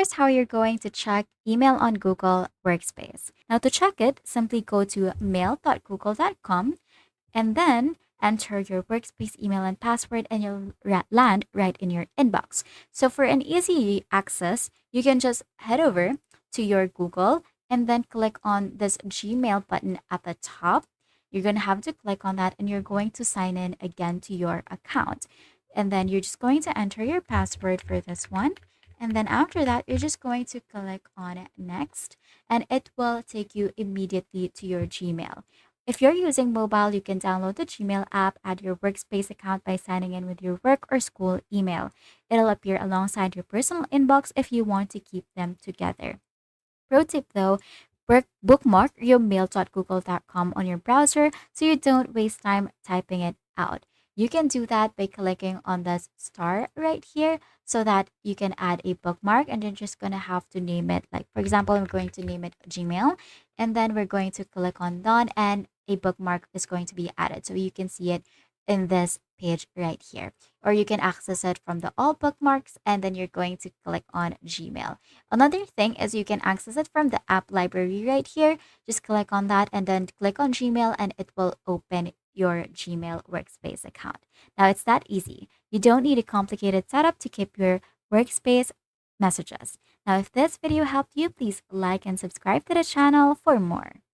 here's how you're going to check email on Google Workspace. Now, to check it, simply go to mail.google.com and then enter your Workspace email and password, and you'll land right in your inbox. So, for an easy access, you can just head over to your Google and then click on this Gmail button at the top. You're going to have to click on that and you're going to sign in again to your account. And then you're just going to enter your password for this one. And then after that, you're just going to click on next and it will take you immediately to your Gmail. If you're using mobile, you can download the Gmail app, add your Workspace account by signing in with your work or school email. It'll appear alongside your personal inbox if you want to keep them together. Pro tip though, bookmark your mail.google.com on your browser so you don't waste time typing it out. You can do that by clicking on the star right here so that you can add a bookmark, and you're just going to have to name it. Like, for example, I'm going to name it Gmail, and then we're going to click on done, and a bookmark is going to be added. So you can see it in this page right here. Or you can access it from the all bookmarks, and then you're going to click on Gmail. Another thing is you can access it from the app library right here. Just click on that and then click on Gmail and it will open your Gmail Workspace account. Now it's that easy. You don't need a complicated setup to keep your Workspace messages. Now if this video helped you, please like and subscribe to the channel for more.